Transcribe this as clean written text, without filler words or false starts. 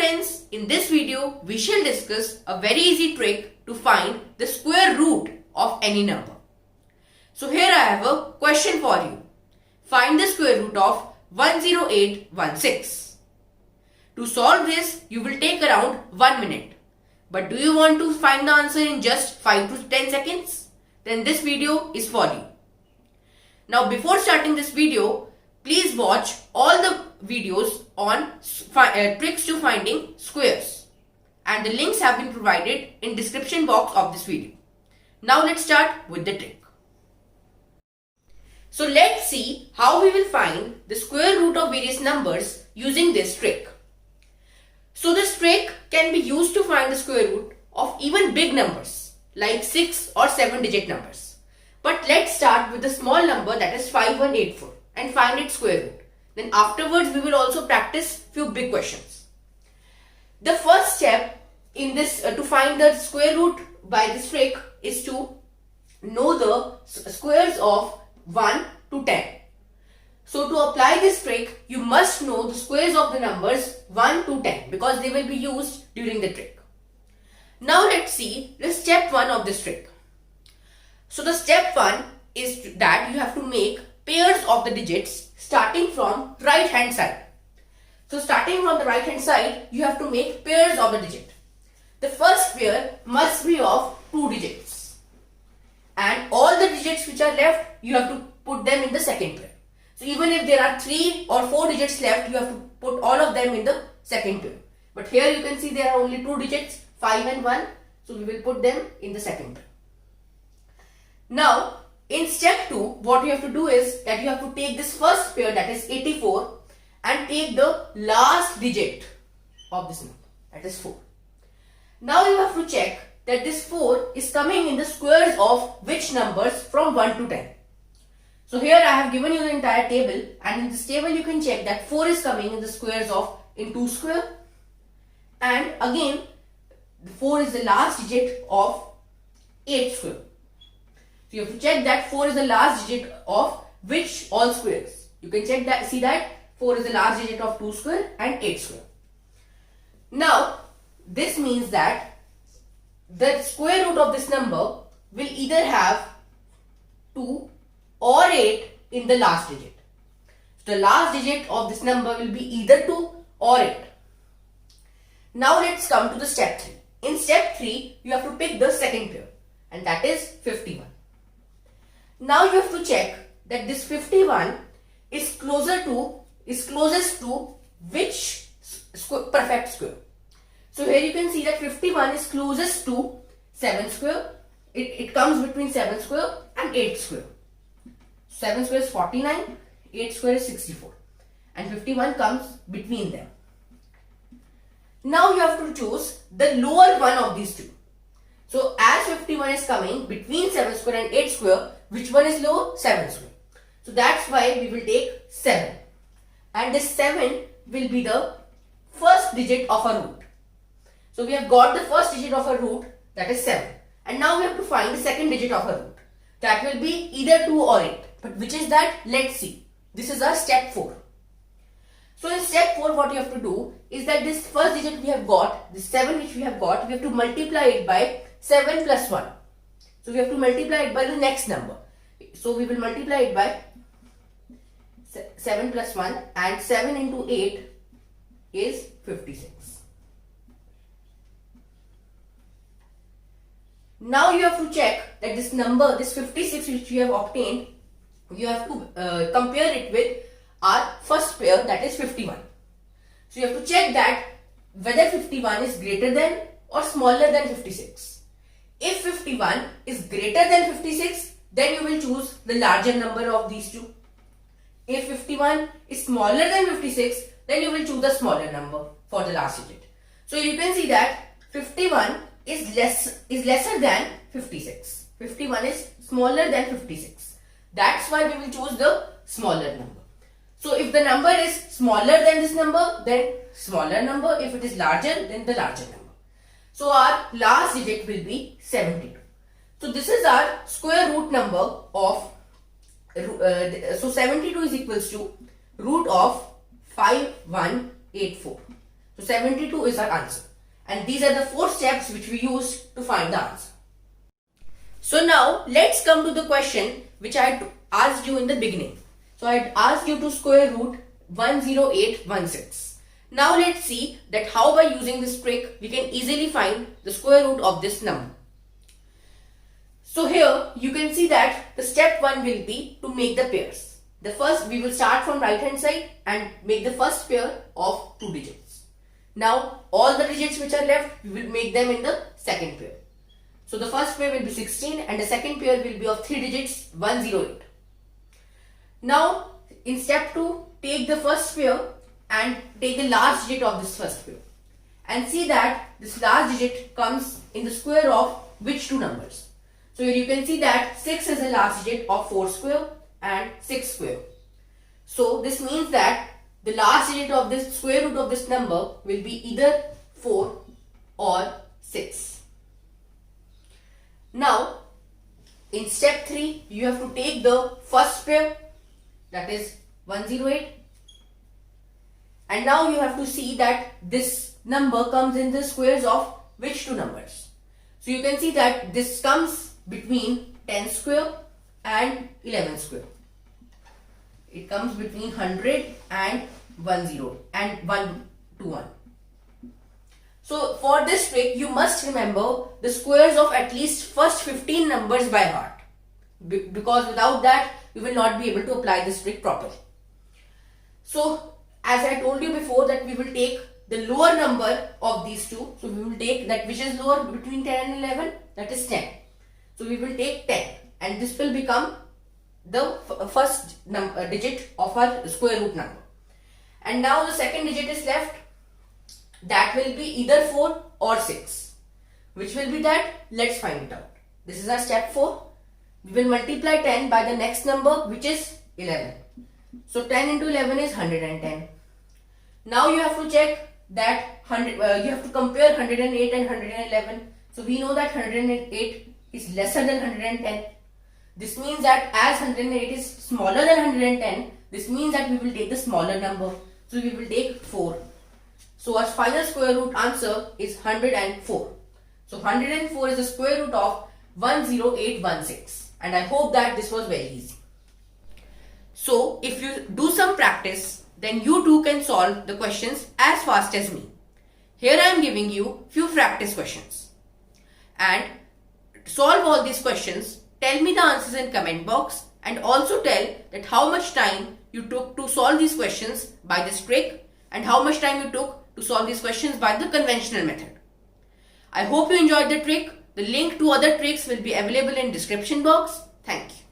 friends, in this video we shall discuss a very easy trick to find the square root of any number. So here I have a question for you. Find the square root of 10816. To solve this, you will take around 1 minute. But do you want to find the answer in just 5 to 10 seconds? Then this video is for you. Now before starting this video, please watch all the videos on tricks to finding squares, and the links have been provided in description box of this video. Now let's start with the trick. So let's see how we will find the square root of various numbers using this trick. So this trick can be used to find the square root of even big numbers like 6 or 7 digit numbers. But let's start with the small number, that is 5184, and find its square root. Then afterwards we will also practice few big questions. The first step in this to find the square root by this trick is to know the squares of 1 to 10. So to apply this trick, you must know the squares of the numbers 1 to 10 because they will be used during the trick. Now let's see the step 1 of this trick. So the step 1 is that you have to make pairs of the digits starting from right hand side. So starting from the right hand side, you have to make pairs of the digit. The first pair must be of 2 digits. And all the digits which are left, you have to put them in the second pair. So even if there are 3 or 4 digits left, you have to put all of them in the second pair. But here you can see there are only 2 digits, 5 and 1. So we will put them in the second pair. Now, in step 2, what you have to do is that you have to take this first pair, that is 84, and take the last digit of this number, that is 4. Now you have to check that this 4 is coming in the squares of which numbers from 1 to 10. So here I have given you the entire table, and in this table you can check that 4 is coming in the squares of in 2 square, and again 4 is the last digit of 8 square. So you have to check that 4 is the last digit of which all squares. You can check that, see that 4 is the last digit of 2 square and 8 square. Now this means that the square root of this number will either have 2 or 8 in the last digit. So the last digit of this number will be either 2 or 8. Now let's come to the step 3. In step 3, you have to pick the second pair, and that is 51. Now you have to check that this 51 is closest to which perfect square. So here you can see that 51 is closest to 7 square. It comes between 7 square and 8 square. 7 square is 49, 8 square is 64, and 51 comes between them. Now you have to choose the lower one of these two. So as 51 is coming between 7 square and 8 square, which one is low? 7 square. So that's why we will take 7. And this 7 will be the first digit of a root. So we have got the first digit of a root, that is 7. And now we have to find the second digit of a root. That will be either 2 or 8. But which is that? Let's see. This is our step 4. So in step 4, what you have to do is that this first digit we have got, this 7 which we have got, we have to multiply it by 7 plus 1. So we have to multiply it by the next number. So we will multiply it by 7 plus 1, and 7 into 8 is 56. Now you have to check that this number, this 56 which we have obtained, you have to compare it with our first pair, that is 51. So you have to check that whether 51 is greater than or smaller than 56. If 51 is greater than 56, then you will choose the larger number of these two. If 51 is smaller than 56, then you will choose the smaller number for the last digit. So you can see that 51 is lesser than 56. 51 is smaller than 56. That's why we will choose the smaller number. So if the number is smaller than this number, then smaller number. If it is larger, then the larger number. So our last digit will be 72. So this is our square root number of, so 72 is equals to root of 5184. So 72 is our answer. And these are the 4 steps which we used to find the answer. So now let's come to the question which I had asked you in the beginning. So I had asked you to square root 10816. Now let's see that how by using this trick we can easily find the square root of this number. So here you can see that the step 1 will be to make the pairs. The first, we will start from right hand side and make the first pair of 2 digits. Now all the digits which are left, we will make them in the second pair. So the first pair will be 16 and the second pair will be of 3 digits, 108. Now in step 2, take the first pair and take the last digit of this first pair. And see that this last digit comes in the square of which 2 numbers. So here you can see that 6 is the last digit of 4 square and 6 square. So this means that the last digit of this square root of this number will be either 4 or 6. Now in step 3 you have to take the first pair, that is 108, and now you have to see that this number comes in the squares of which 2 numbers. So you can see that this comes between 10 square and 11 square. It comes between 100 and 10 and 121. So for this trick you must remember the squares of at least first 15 numbers by heart, because without that you will not be able to apply this trick properly. So as I told you before that we will take the lower number of these two. So we will take that which is lower between 10 and 11, that is 10. So we will take 10 and this will become the first digit of our square root number. And now the second digit is left, that will be either 4 or 6. Which will be that? Let's find it out. This is our step 4. We will multiply 10 by the next number, which is 11. So 10 into 11 is 110. Now you have to check that you have to compare 108 and 111. So we know that 108 is lesser than 110. This means that as 108 is smaller than 110, this means that we will take the smaller number. So we will take 4. So our final square root answer is 104. So 104 is the square root of 10816. And I hope that this was very easy. So if you do some practice, then you too can solve the questions as fast as me. Here I am giving you few practice questions. And to solve all these questions, tell me the answers in comment box and also tell that how much time you took to solve these questions by this trick and how much time you took to solve these questions by the conventional method. I hope you enjoyed the trick. The link to other tricks will be available in description box. Thank you.